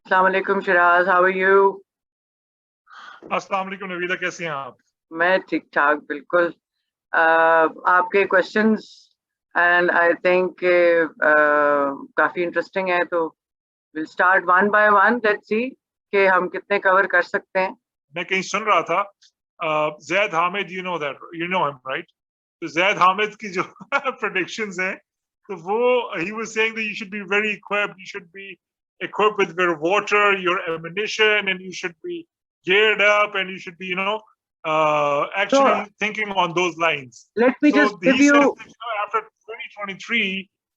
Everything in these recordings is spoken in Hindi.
अस्सलाम वालेकुम शिराज, हाउ आर यू? अस्सलाम वालेकुम नवीदा, कैसे हैं आप? मैं ठीक ठाक बिल्कुल। आपके क्वेश्चंस एंड आई थिंक काफी इंटरेस्टिंग है, तो will start one by one, let's see कि हम कितने कवर कर सकते हैं। मैं कहीं सुन रहा था Zaid Hamid, you know him right? तो जैद हामिद की जो प्रेडिक्शंस हैं, तो वो he was saying that you should be very equipped, you should be equipped with your water, your ammunition, and you should be geared up, and you should be तो actually thinking on those lines. Let me So just he give you. says that after 2023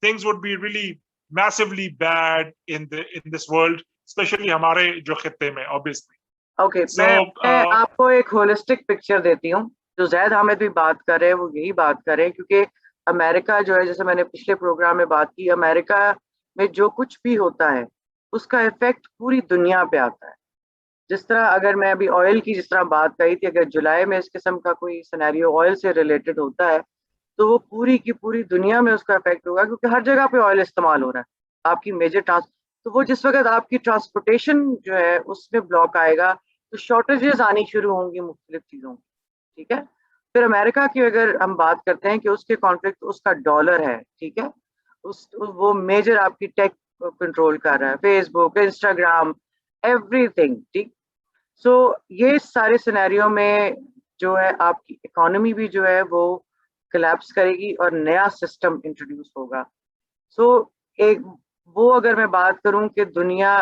things would be really massively bad in this world, especially हमारे जो खित्ते में, obviously. ओके, So मैं आपको एक होलिस्टिक पिक्चर देती हूँ। जो जैद हामिद भी बात कर रहे हैं वो यही बात कर रहे हैं, क्योंकि अमेरिका जो है, जैसे मैंने पिछले प्रोग्राम में बात की, अमेरिका में जो कुछ भी होता है उसका इफेक्ट पूरी दुनिया पे आता है। जिस तरह, अगर मैं अभी ऑयल की जिस तरह बात कही थी, अगर जुलाई में इस किस्म का कोई सिनेरियो ऑयल से रिलेटेड होता है तो वो पूरी की पूरी दुनिया में उसका इफेक्ट होगा, क्योंकि हर जगह पे ऑयल इस्तेमाल हो रहा है। आपकी मेजर तो वो जिस वक्त आपकी ट्रांसपोर्टेशन जो है उसमें ब्लॉक आएगा तो शॉर्टेजेस आनी शुरू होंगी मुख्तलिफ चीज़ों की। ठीक है। फिर अमेरिका की अगर हम बात करते हैं कि उसके कॉन्फ्लिक्ट उसका डॉलर है, ठीक है, वो मेजर आपकी टेक कंट्रोल कर रहा है, फेसबुक, इंस्टाग्राम, एवरीथिंग। ठीक। सो ये सारे सिनेरियो में जो है आपकी इकोनॉमी भी जो है वो कोलैप्स करेगी और नया सिस्टम इंट्रोड्यूस होगा। सो एक वो, अगर मैं बात करूं कि दुनिया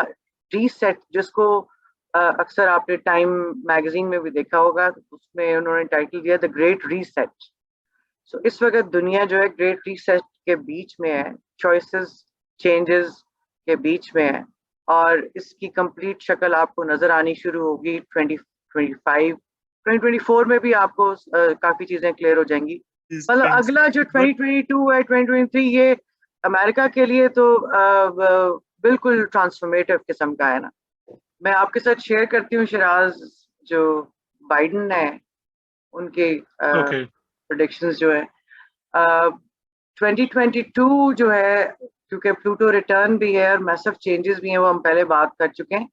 रीसेट, जिसको अक्सर आपने टाइम मैगजीन में भी देखा होगा, उसमें उन्होंने टाइटल दिया द ग्रेट रीसेट। सो इस वक्त दुनिया जो है ग्रेट रीसेट के बीच में है, चॉइसेस, चेंजेस के बीच में है, और इसकी कंप्लीट शक्ल आपको नजर आनी शुरू होगी 2025, 2024 में भी आपको काफी चीजें क्लियर हो जाएंगी। these मतलब things, अगला जो but 2022 है, 2023, ये अमेरिका के लिए तो बिल्कुल ट्रांसफॉर्मेटिव किस्म का है ना। मैं आपके साथ शेयर करती हूँ शिराज, जो बाइडन है उनके okay. प्रोडिक्शंस जो है। 2022 जो है, क्योंकि प्लूटो रिटर्न भी है और मैसिव चेंजेस भी हैं, वो हम पहले बात कर चुके हैं।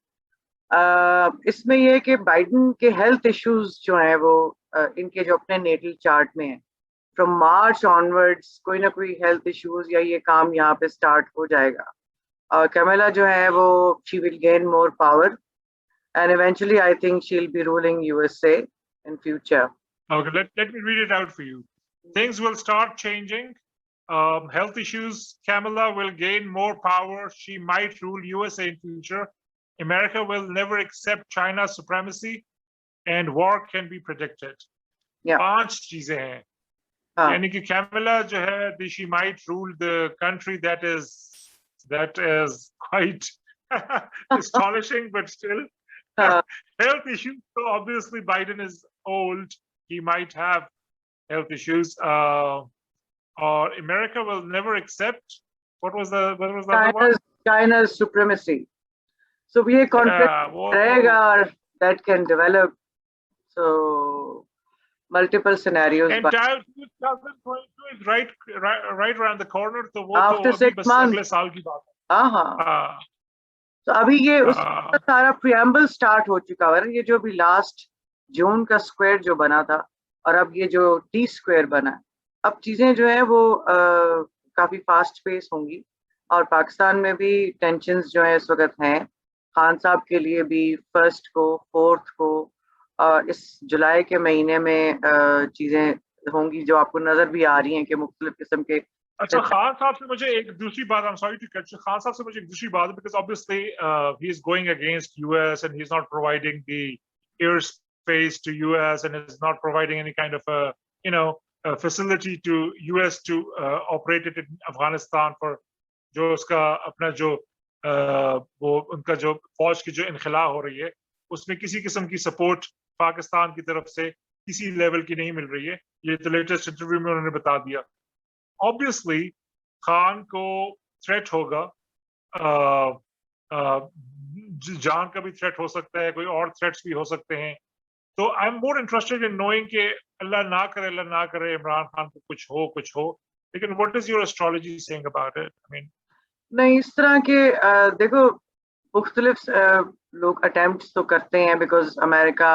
इसमें यह है कि बाइडन के हेल्थ इश्यूज जो हैं वो इनके जो अपने नेटल चार्ट में है, फ्रॉम मार्च ऑनवर्ड्स कोई ना कोई हेल्थ इश्यूज या ये काम यहाँ पे स्टार्ट हो जाएगा। और कैमेला जो है वो she will gain more power and eventually I think she will be ruling USA in future. Okay, let me read it out for you. Things will start changing. Health issues. Kamala will gain more power. She might rule USA in future. America will never accept China's supremacy, and war can be predicted. या पांच चीजें हैं, हाँ यानी कि Kamala जो है, she might rule the country that is quite astonishing, but still हाँ health issues. So obviously Biden is old. He might have health issues. Or America will never accept. What was the other one? China's supremacy. So ये कॉन्फ्लिक्ट रहेगा और that can develop. So multiple scenarios. And 2022 is right around the corner. तो वो After तो अभी 6 बस months. अगले साल की बात हाँ हाँ। है. तो अभी ये उसका सारा प्रियम्बल स्टार्ट हो चुका है। ये जो अभी लास्ट जून का स्क्वायर जो बना था और अब ये जो टी स्क्वायर बना है, अब चीजें जो है वो काफी फास्ट पेस होंगी। और पाकिस्तान में भी टेंशन्स जो है इस वक्त हैं। खान साहब के लिए भी 1 को 4 को इस जुलाई के महीने में चीजें होंगी जो आपको नजर भी आ रही हैं कि मुख्तलिफ किस्म के। अच्छा, खान साहब से मुझे एक दूसरी बात, I'm sorry to cut you. Khan साहब से मुझे एक दूसरी बात, because obviously he is going against US and he's not providing the airspace to US and is not providing any kind of a facility to US to operate it in Afghanistan for जो उसका अपना जो वो उनका जो फौज की जो इनखला हो रही है, उसमें किसी किस्म की सपोर्ट पाकिस्तान की तरफ से किसी लेवल की नहीं मिल रही है। ये तो लेटेस्ट इंटरव्यू में उन्होंने बता दिया। ऑब्वियसली खान को थ्रेट होगा, जान का भी थ्रेट हो सकता है, कोई और थ्रेट्स भी हो सकते हैं। तो I am more interested in knowing कि अल्लाह ना करे इमरान खान को कुछ हो, लेकिन what is your astrology saying about it? I mean, नहीं, इस तरह के देखो, मुख्तलिफ लोग अटेम्प्ट तो करते हैं, बिकॉज अमेरिका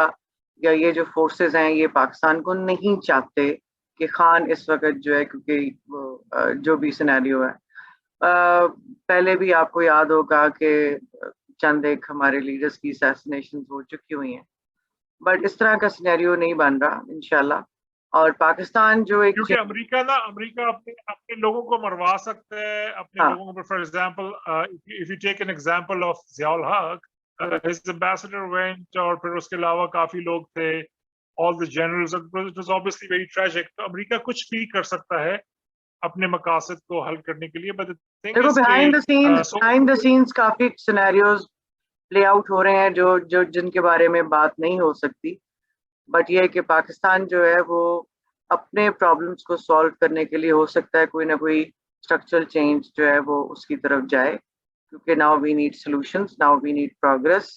या ये जो फोर्सेस हैं ये पाकिस्तान को नहीं चाहते कि खान इस वक्त जो है, क्योंकि वो जो भी सिनेरियो है, पहले भी आपको याद होगा कि चंद एक हमारे लीडर्स की असैसिनेशन हो चुकी हुई हैं, बट इस तरह का सिनेरियो नहीं बन रहा इंशाल्लाह। और पाकिस्तान जो एक क्योंकि अमेरिका अपने अपने लोगों को मरवा सकता है, अपने हाँ, लोगों को, for example if you take an example of Ziaul Haq, his ambassador went, और फिर उसके अलावा काफी लोग थे, all the generals, it was obviously very tragic. तो अमेरिका कुछ भी कर सकता है अपने मकासद को हल करने के लिए, बट द थिंग देखो इज बिहाइंड द सीन्स काफी सिनेरियोज प्ले आउट हो रहे हैं जो जो जिनके बारे में बात नहीं हो सकती, बट ये है कि पाकिस्तान जो है वो अपने प्रॉब्लम्स को सॉल्व करने के लिए हो सकता है कोई ना कोई स्ट्रक्चरल चेंज जो है वो उसकी तरफ जाए, क्योंकि now we need solutions, now we need progress.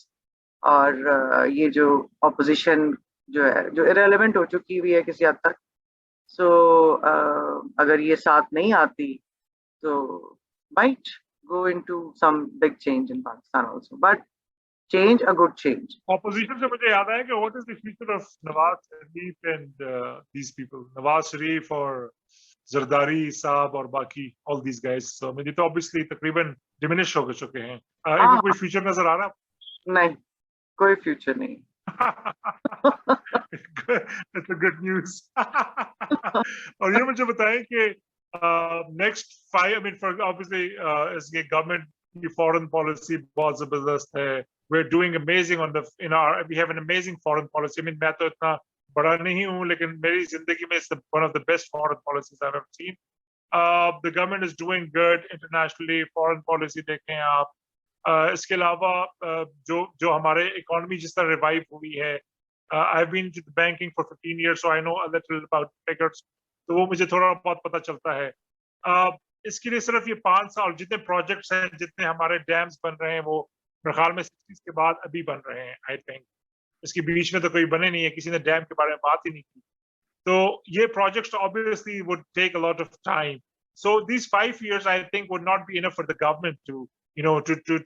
और ये जो ऑपोजिशन जो है जो इरेलेवेंट हो चुकी हुई है किसी हद तक, सो अगर ये साथ नहीं आती तो might go into some big change in Pakistan also, but change, a good change. Opposition से मुझे याद आया कि what is the future of Nawaz Sharif and these people, Nawaz Sharif और जरदारी साहब और बाकी ऑल दीस गाइस। सो मुझे तो ऑब्वियसली तकरीबन डिमिनिश हो चुके हैं। इनका कोई फ्यूचर नजर आ रहा? नहीं, कोई फ्यूचर नहीं। That's a good news. और ये मुझे बताएं कि next 5, I mean for obviously इसके गवर्नमेंट की फॉरेन पॉलिसी बहुत जबरदस्त है। We're doing amazing on the we have an amazing foreign policy. I mean, मैं तो इतना बड़ा नहीं हूँ, लेकिन मेरी जिंदगी में it's one of the best foreign policies I've ever seen. The government is doing good internationally. Foreign policy देखें आप। इसके अलावा जो जो हमारे इकोनॉमी जिस तरह रिवाइव हुई है, I've been to the banking for 15 years, so I know a little about figures. तो वो मुझे थोड़ा बहुत पता चलता है। इसके लिए सिर्फ ये 5 साल जितने प्रोजेक्ट्स हैं, जितने हमारे डैम्स बन रहे हैं, वो मेरे ख्याल में 60s के बाद अभी बन रहे हैं, आई थिंक। इसके बीच में तो कोई बने नहीं है, किसी ने डैम के बारे में बात ही नहीं की। तो ये projects obviously would take a lot of time. So these 5 years, I think, would not be enough for the government to,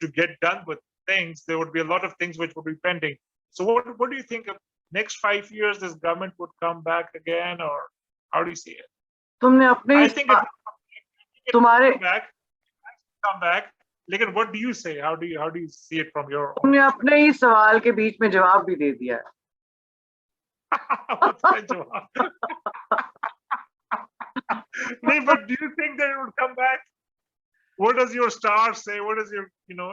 to get done with things. There would be a lot of things which would be pending. So what do you think of next 5 years? This government would come back again, or how do you see it? तुमने अपने I think तुम्हारे come back. लेकिन what do you say? How do you see it from your own? तुमने अपने ही सवाल के बीच में जवाब भी दे दिया है। What's that जवाब? No, but do you think that it would come back? What does your star say? What does your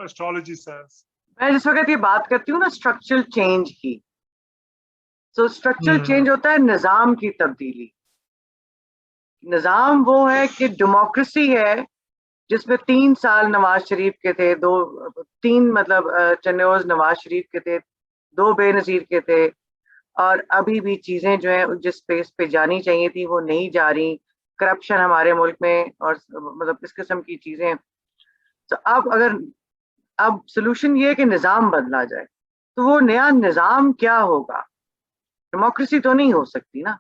astrology says? मैं जिस वक्त ये बात करती हूँ ना स्ट्रक्चरल चेंज की, तो स्ट्रक्चरल चेंज होता है निजाम की तब्दीली। निजाम वो है कि डेमोक्रेसी है जिसमें 3 साल नवाज शरीफ के थे, 3 मतलब टेन्योर्स नवाज शरीफ के थे, 2 बेनजीर के थे, और अभी भी चीजें जो है जिस पेस पे जानी चाहिए थी वो नहीं जा रही। करप्शन हमारे मुल्क में और मतलब इस किस्म की चीजें। तो अब सोल्यूशन ये है कि निजाम बदला जाए। तो वो नया निजाम क्या होगा? डेमोक्रेसी तो नहीं हो सकती ना,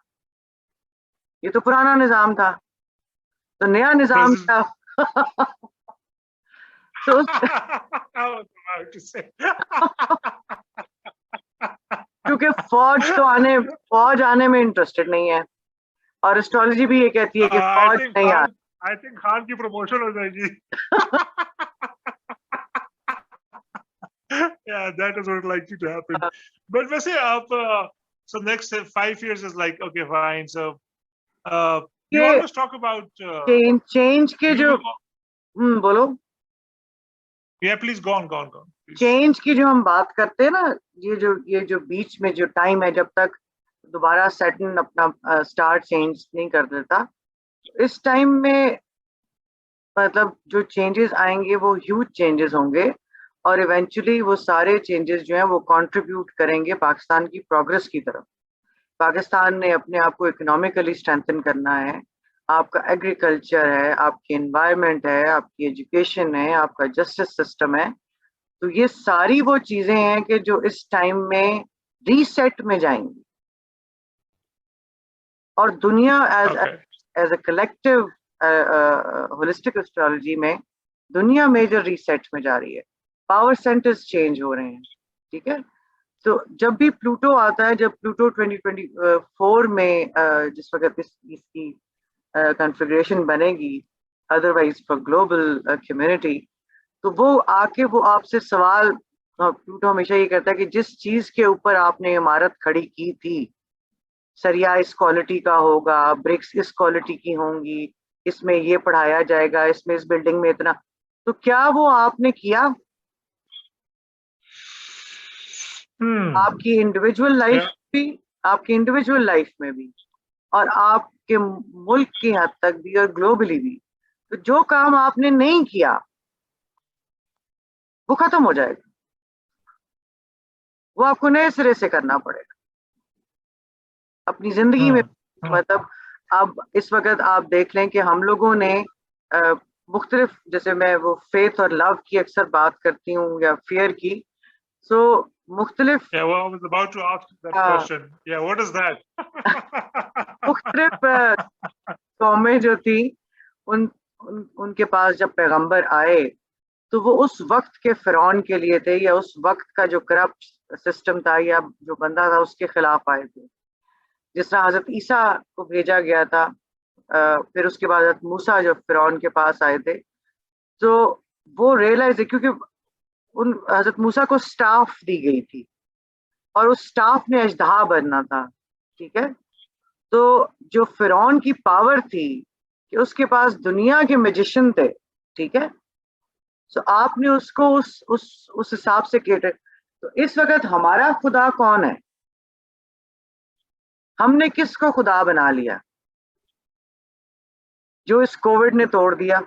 ये तो पुराना निजाम था। तो नया निजाम क्या? तो क्योंकि फौज आने में इंटरेस्टेड नहीं है, और एस्ट्रोलॉजी भी ये कहती है कि फौज नहीं आ। आई थिंक खान की प्रमोशन हो जाएगी। Yeah, that is what I'd like to happen. But वैसे आप so next 5 years is like okay fine. So you always talk about change के जो बोलो। Yeah, please go on. Change की जो हम बात करते हैं ना, ये जो बीच में जो टाइम है जब तक दोबारा सैटर्न अपना स्टार चेंज नहीं कर देता, इस टाइम में मतलब जो चेंजेस आएंगे वो ह्यूज चेंजेस होंगे, और इवेंचुअली वो सारे चेंजेस जो हैं वो कंट्रीब्यूट करेंगे पाकिस्तान की प्रोग्रेस की तरफ। पाकिस्तान ने अपने आप को इकोनॉमिकली स्ट्रेंथन करना है, आपका एग्रीकल्चर है, आपकी एनवायरनमेंट है, आपकी एजुकेशन है, आपका जस्टिस सिस्टम है। तो ये सारी वो चीजें हैं कि जो इस टाइम में रीसेट में जाएंगी, और दुनिया as a collective holistic astrology में दुनिया मेजर रीसेट में जा रही है। पावर सेंटर्स चेंज हो रहे हैं, ठीक है। तो जब भी प्लूटो आता है, जब प्लूटो 2024 में जिस वक्त इसकी कॉन्फ़िगरेशन बनेगी, अदरवाइज फॉर ग्लोबल कम्युनिटी, तो वो आके वो आपसे सवाल, प्लूटो हमेशा ये कहता है कि जिस चीज के ऊपर आपने इमारत खड़ी की थी, सरिया इस क्वालिटी का होगा, ब्रिक्स इस क्वालिटी की होंगी, इसमें ये पढ़ाया जाएगा, इसमें इस बिल्डिंग में इतना, तो क्या वो आपने किया? आपकी इंडिविजुअल लाइफ भी, आपकी इंडिविजुअल लाइफ में भी, और आपके मुल्क की हद तक भी, और ग्लोबली भी, तो जो काम आपने नहीं किया वो खत्म हो जाएगा, वो आपको नए सिरे से करना पड़ेगा अपनी जिंदगी में। मतलब अब इस वक्त आप देख लें कि हम लोगों ने मुख्तलिफ, जैसे मैं वो फेथ और लव की अक्सर बात करती हूँ या फियर की, सो मुख्तलिफ, Yeah, well, I was about to ask that question. Yeah, what is that? मुख्तलिफ कौमें जो थी, उनके पास जब पैगंबर आए तो वो उस वक्त के फिरौन के लिए थे, या उस वक्त का जो करप्ट सिस्टम था या जो बंदा था उसके खिलाफ आए थे। जिस तरह हजरत ईसा को भेजा गया था, फिर उसके बाद हजरत मूसा जब फिरौन के पास आए थे, तो वो रियलाइज है, क्योंकि उन हजरत मूसा को स्टाफ दी गई थी और उस स्टाफ ने अजदहा बनना था, ठीक है। तो जो फिरौन की पावर थी कि उसके पास दुनिया के मैजिशियन थे, ठीक है, तो आपने उसको उस हिसाब से केटर। तो इस वक्त हमारा खुदा कौन है? हमने किसको खुदा बना लिया? जो इस कोविड ने तोड़ दिया,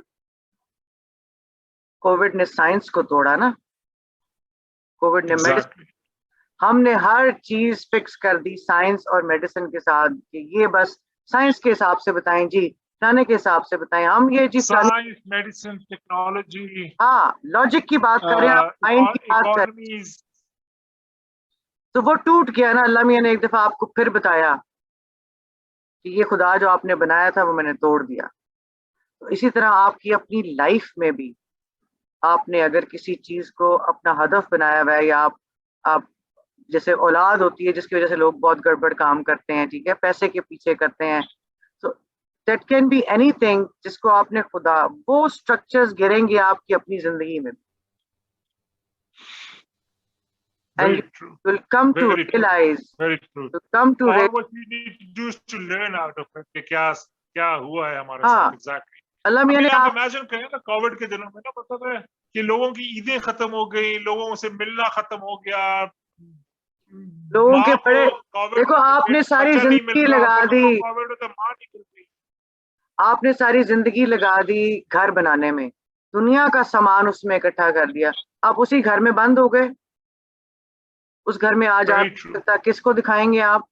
कोविड ने साइंस को तोड़ा ना, कोविड ने मेडिसिन, हमने हर चीज फिक्स कर दी साइंस और मेडिसिन के साथ कि ये बस साइंस के हिसाब से बताएं जी, जाने के हिसाब से बताएं, हम ये जी साइंस, मेडिसिन, टेक्नोलॉजी, हाँ, लॉजिक की बात कर रहे हैं, माइंड की बात कर रहे हैं, तो वो टूट गया ना। अल्लाह मियां ने एक दफा आपको फिर बताया कि ये खुदा जो आपने बनाया था वो मैंने तोड़ दिया। तो इसी तरह आपकी अपनी लाइफ में भी, आपने अगर किसी चीज को अपना हदफ बनाया हुआ है, या आप जैसे औलाद होती है जिसकी वजह से लोग बहुत गड़बड़ काम करते हैं, ठीक है, पैसे के पीछे करते हैं, तो दैट कैन बी एनीथिंग जिसको आपने खुदा, वो स्ट्रक्चर्स गिरेंगे आपकी अपनी जिंदगी में, and you will come to realize, to come to what we need to do is to learn out of it कि क्या हुआ है हमारे साथ exactly। अल्लाह मियां ने आप इमेजिन करें ना, कोविड के दिनों में ना पता है कि लोगों की ईदें खत्म हो गई, लोगों से मिलना खत्म हो गया, लोगों के बड़े, देखो आपने सारी जिंदगी लगा दी, आपने सारी जिंदगी लगा दी घर बनाने में, दुनिया का सामान उसमें इकट्ठा कर दिया, आप उसी घर में बंद हो गए, उस घर में आज आप सकता, किसको दिखाएंगे आप?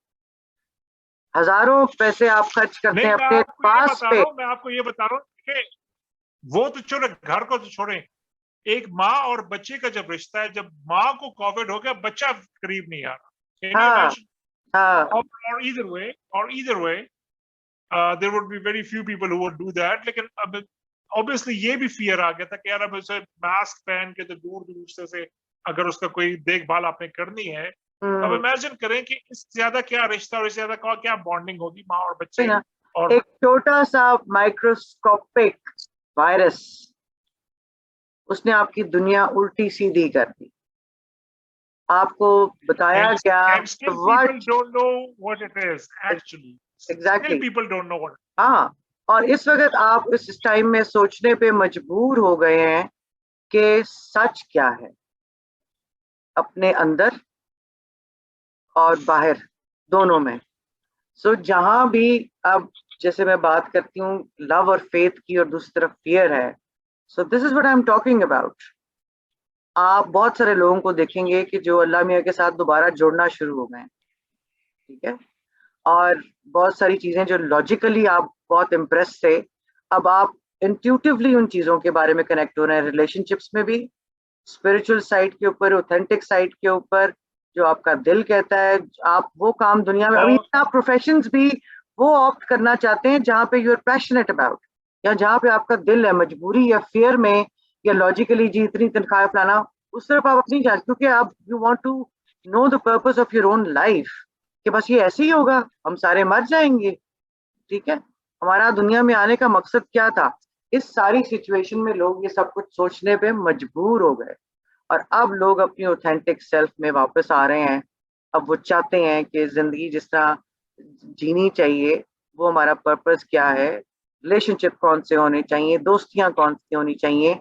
हजारों पैसे आप खर्च करते हैं अपने पास पे। मैं आपको ये बता रहा हूँ, वो तो छोड़े, घर को तो छोड़े, एक माँ और बच्चे का जब रिश्ता है, जब माँ को कोविड हो गया, बच्चा करीब नहीं आ रहा, or either way there would be very few people who would do that। लेकिन अब obviously ये भी फियर आ गया था कि यार अब उसे मास्क पहन के तो दूर से अगर उसका कोई देखभाल आपने करनी है, अब इमेजिन करें कि इस ज्यादा क्या रिश्ता और इस ज्यादा क्या बॉन्डिंग होगी माँ और बच्चे। और एक छोटा सा माइक्रोस्कोपिक वायरस, उसने आपकी दुनिया उल्टी सीधी कर दी, आपको बताया क्या? हाँ, और इस वक्त आप इस टाइम में सोचने पे मजबूर हो गए हैं कि सच क्या है अपने अंदर और बाहर दोनों में। सो जहां भी, अब जैसे मैं बात करती हूँ लव और फेथ की और दूसरी तरफ फियर है, so this is what I am talking about. आप बहुत सारे लोगों को देखेंगे कि जो अल्लाह मियां के साथ दोबारा जुड़ना शुरू हो गए, ठीक है, और बहुत सारी चीजें जो लॉजिकली आप बहुत इम्प्रेस थे, अब आप इंट्यूटिवली उन चीजों के बारे में कनेक्ट हो रहे हैं, रिलेशनशिप्स में भी, स्पिरिचुअल साइड के ऊपर, ऑथेंटिक साइड के ऊपर, जो आपका दिल कहता है, आप वो काम दुनिया में, अभी आप प्रोफेशंस भी वो ऑप्ट करना चाहते हैं जहाँ पे यू आर पैशनेट अबाउट, या जहाँ पे आपका दिल है, मजबूरी या फियर में या लॉजिकली जी इतनी तनख्वाह फलाना, उस तरफ आप अपनी जा, क्योंकि आप you want to know the purpose of your own life, कि बस ये ऐसे ही होगा, हम सारे मर जाएंगे, ठीक है, हमारा दुनिया में आने का मकसद क्या था। इस सारी सिचुएशन में लोग ये सब कुछ सोचने पे मजबूर हो गए, और अब लोग अपनी ऑथेंटिक सेल्फ में वापस आ रहे हैं। अब वो चाहते हैं कि जिंदगी जिस तरह जीनी चाहिए, वो हमारा पर्पस क्या है, रिलेशनशिप कौन से होने चाहिए, दोस्तियां कौन सी होनी चाहिए।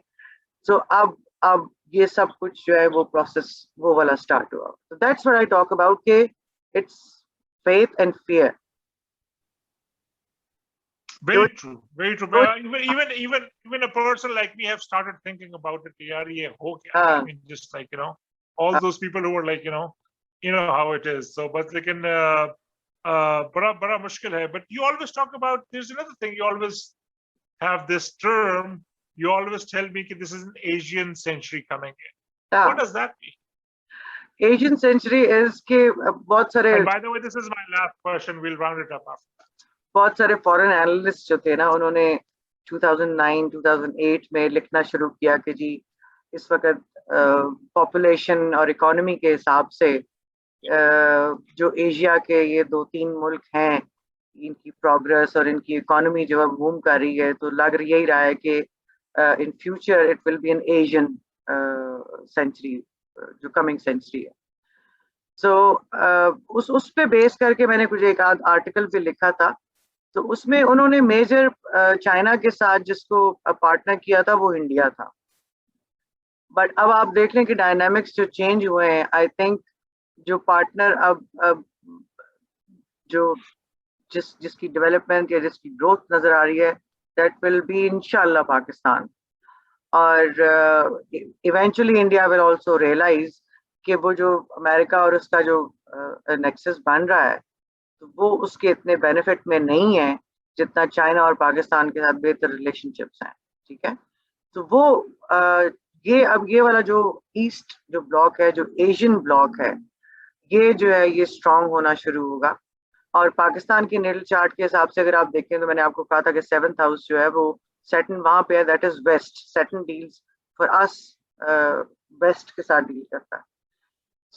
सो अब ये सब कुछ जो है वो प्रोसेस वो वाला स्टार्ट हुआ। So that's what I talk about, के it's faith and fear. Very true, very true. Even a person like me have started thinking about it. यार ये हो क्या? I mean, just like all those people who are like you know how it is. So, but लेकिन बड़ा मुश्किल है. But you always talk about. There's another thing. You always have this term. You always tell me that this is an Asian century coming in. What does that mean? Asian century is के बहुत सारे. And by the way, this is my last question. We'll round it up after that. बहुत सारे फॉरेन एनालिस्ट जो थे ना, उन्होंने 2009-2008 में लिखना शुरू किया कि जी इस वक्त पॉपुलेशन और इकोनॉमी के हिसाब से जो एशिया के ये 2-3 मुल्क हैं, इनकी प्रोग्रेस और इनकी इकोनॉमी जो है बूम कर रही है, तो लग यही रहा है कि in future it will be an Asian century, जो कमिंग सेंचुरी है। सो उस पे बेस करके मैंने कुछ एक आध आर्टिकल भी लिखा था। तो उसमें उन्होंने मेजर चाइना के साथ जिसको पार्टनर किया था वो इंडिया था। बट अब आप देख लें कि डायनामिक्स जो चेंज हुए हैं, आई थिंक जो पार्टनर अब जो जिसकी डेवलपमेंट या जिसकी ग्रोथ नजर आ रही है, दैट विल बी इंशाल्लाह पाकिस्तान। और eventually India will also realize कि वो जो अमेरिका और उसका जो नेक्सस बन रहा है, तो वो उसके इतने बेनिफिट में नहीं है जितना चाइना और पाकिस्तान के साथ बेहतर रिलेशनशिप्स हैं, ठीक है। तो वो ये वाला जो ईस्ट जो ब्लॉक है, जो एशियन ब्लॉक है, ये जो है ये स्ट्रांग होना शुरू होगा। और पाकिस्तान की नेटल चार्ट के हिसाब से अगर आप देखें तो मैंने आपको कहा था कि 7th हाउस जो है वो सैटर्न वहां पे है, that is west. Saturn deals for us, west के साथ डील करता है।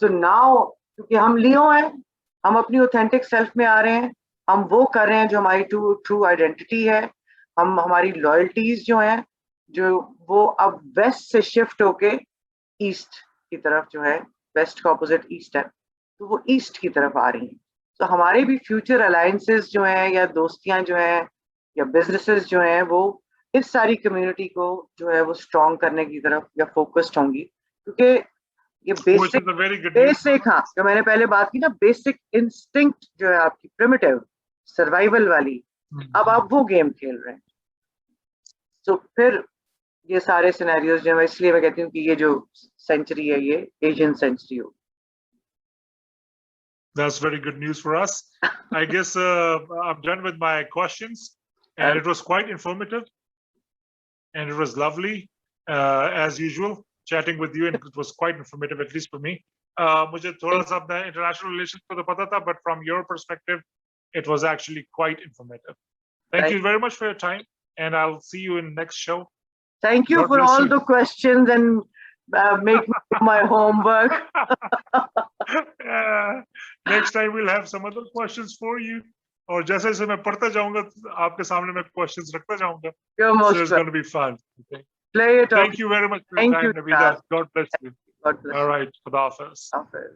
सो नाउ क्योंकि हम लियो हैं, हम अपनी ऑथेंटिक सेल्फ में आ रहे हैं, हम वो कर रहे हैं जो हमारी ट्रू आइडेंटिटी है, हम हमारी लॉयल्टीज जो हैं जो वो अब वेस्ट से शिफ्ट होके ईस्ट की तरफ जो है, वेस्ट का ऑपोजिट ईस्ट है, तो वो ईस्ट की तरफ आ रही हैं। तो हमारे भी फ्यूचर अलायंसेस जो हैं या दोस्तियां जो हैं या बिजनेसेस जो हैं वो इस सारी कम्युनिटी को जो है वो स्ट्रॉन्ग करने की तरफ या फोकस्ड होंगी, क्योंकि ये बेसिक हाँ जो मैंने पहले बात की ना, बेसिक इंस्टिंक्ट जो है आपकी प्रिमिटिव सर्वाइवल वाली, अब आप वो गेम खेल रहे हैं। तो फिर ये सारे सिनेरियोज जो है, इसलिए मैं कहती हूँ कि ये जो सेंचुरी है ये एशियन सेंचुरी हो। That's very good news for us. I guess I'm done with my questions, and it was quite informative, and it was lovely as usual chatting with you, and it was quite informative, at least for me. मुझे थोड़ा सा अपना international relations को तो पता था, but from your perspective, it was actually quite informative. Thank you very much for your time, and I'll see you in next show. Thank you for all the questions and make me do my homework. Next time we'll have some other questions for you. और जैसे जैसे मैं पढ़ता जाऊंगा आपके सामने मैं questions रखता जाऊंगा. So it's going to be fun. Okay. Play it. Thank you very much for your time, Navida. God bless you. God bless. All right. Khuda Hafiz. Hafiz.